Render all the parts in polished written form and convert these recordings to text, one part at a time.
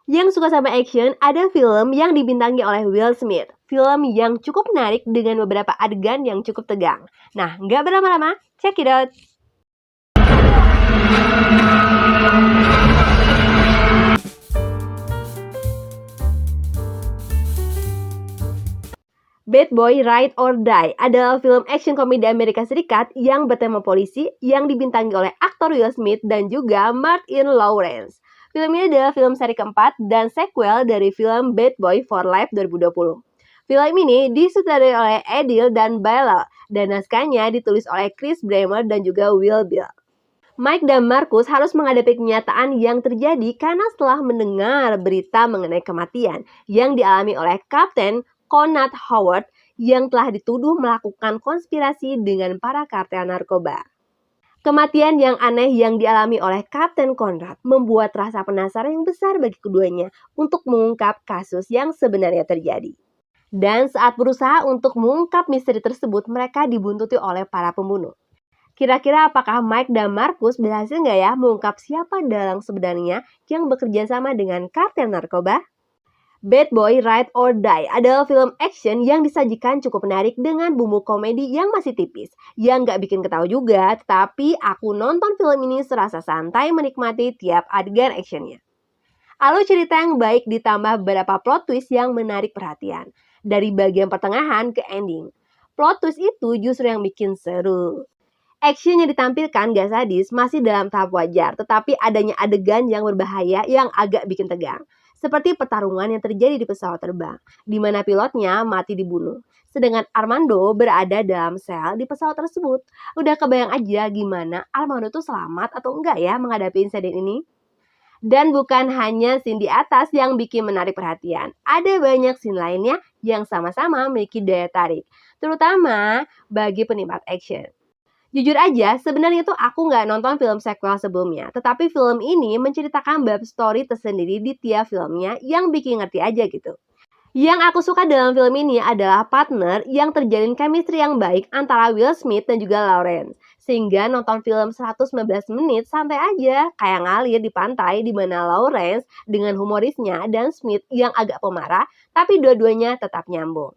Yang suka sama action, ada film yang dibintangi oleh Will Smith. Film yang cukup menarik dengan beberapa adegan yang cukup tegang. Nah, nggak berlama-lama, check it out! Bad Boy Ride or Die adalah film action komedi Amerika Serikat yang bertema polisi yang dibintangi oleh aktor Will Smith dan juga Martin Lawrence. Film ini adalah film seri keempat dan sequel dari film Bad Boy for Life 2020. Film ini disutradarai oleh Adil dan Bella dan naskahnya ditulis oleh Chris Bremer dan juga Will Bill. Mike dan Marcus harus menghadapi kenyataan yang terjadi karena setelah mendengar berita mengenai kematian yang dialami oleh Kapten Conrad Howard yang telah dituduh melakukan konspirasi dengan para kartel narkoba. Kematian yang aneh yang dialami oleh Kapten Conrad membuat rasa penasaran yang besar bagi keduanya untuk mengungkap kasus yang sebenarnya terjadi. Dan saat berusaha untuk mengungkap misteri tersebut, mereka dibuntuti oleh para pembunuh. Kira-kira apakah Mike dan Marcus berhasil nggak ya mengungkap siapa dalang sebenarnya yang bekerja sama dengan kartel narkoba? Bad Boy Ride or Die adalah film action yang disajikan cukup menarik dengan bumbu komedi yang masih tipis. Yang nggak bikin ketawa juga, tetapi aku nonton film ini serasa santai menikmati tiap adegan actionnya. Alur cerita yang baik ditambah beberapa plot twist yang menarik perhatian. Dari bagian pertengahan ke ending. Plot twist itu justru yang bikin seru. Action yang ditampilkan gak sadis masih dalam tahap wajar, tetapi adanya adegan yang berbahaya yang agak bikin tegang. Seperti pertarungan yang terjadi di pesawat terbang, di mana pilotnya mati dibunuh. Sedangkan Armando berada dalam sel di pesawat tersebut. Udah kebayang aja gimana Armando tuh selamat atau enggak ya menghadapi insiden ini? Dan bukan hanya scene di atas yang bikin menarik perhatian. Ada banyak scene lainnya yang sama-sama memiliki daya tarik, terutama bagi penikmat action. Jujur aja, sebenarnya tuh aku nggak nonton film sequel sebelumnya. Tetapi film ini menceritakan bab story tersendiri di tiap filmnya yang bikin ngerti aja gitu. Yang aku suka dalam film ini adalah partner yang terjalin chemistry yang baik antara Will Smith dan juga Lawrence. Sehingga nonton film 119 menit santai aja, kayak ngalir di pantai di mana Lawrence dengan humorisnya dan Smith yang agak pemarah, tapi dua-duanya tetap nyambung.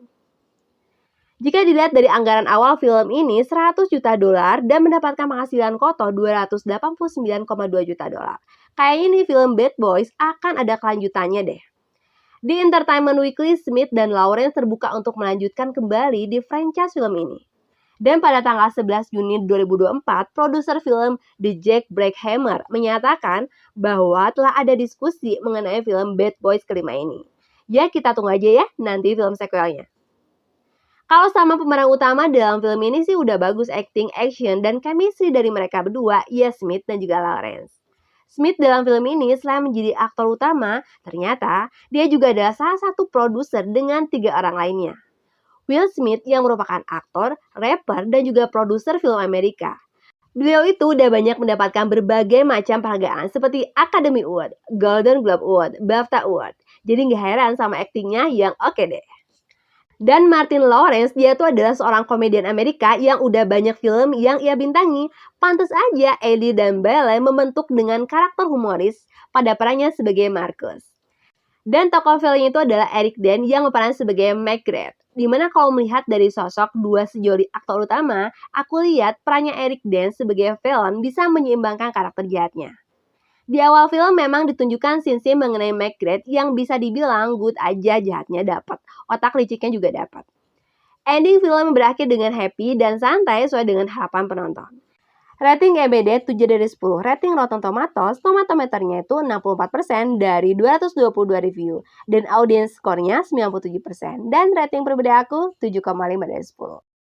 Jika dilihat dari anggaran awal film ini 100 juta dolar dan mendapatkan penghasilan kotor 289,2 juta dolar. Kayaknya nih film Bad Boys akan ada kelanjutannya deh. Di Entertainment Weekly, Smith dan Lawrence terbuka untuk melanjutkan kembali di franchise film ini. Dan pada tanggal 11 Juni 2024, produser film The Jack Blackhammer menyatakan bahwa telah ada diskusi mengenai film Bad Boys kelima ini. Ya, kita tunggu aja ya nanti film sequelnya. Kalau sama pemeran utama dalam film ini sih udah bagus acting, action, dan chemistry dari mereka berdua, ya Smith dan juga Lawrence. Smith dalam film ini selain menjadi aktor utama, ternyata dia juga adalah salah satu produser dengan 3 orang lainnya. Will Smith yang merupakan aktor, rapper, dan juga produser film Amerika. Beliau itu udah banyak mendapatkan berbagai macam penghargaan seperti Academy Award, Golden Globe Award, BAFTA Award. Jadi gak heran sama aktingnya yang oke deh. Dan Martin Lawrence, dia tuh adalah seorang komedian Amerika yang udah banyak film yang ia bintangi. Pantas aja Eddie dan Belle membentuk dengan karakter humoris pada perannya sebagai Marcus. Dan tokoh filmnya itu adalah Eric Dane yang berperan sebagai McGrath. Dimana kalau melihat dari sosok dua sejoli aktor utama, aku lihat perannya Eric Dane sebagai villain bisa menyeimbangkan karakter jahatnya. Di awal film memang ditunjukkan scene mengenai McGrath yang bisa dibilang good aja jahatnya dapat, otak liciknya juga dapat. Ending film berakhir dengan happy dan santai sesuai dengan harapan penonton. Rating IMDb 7 dari 10, rating Rotten Tomatoes, tomatometernya itu 64% dari 222 review, dan audience skornya 97%, dan rating pribadi aku 7,5 dari 10.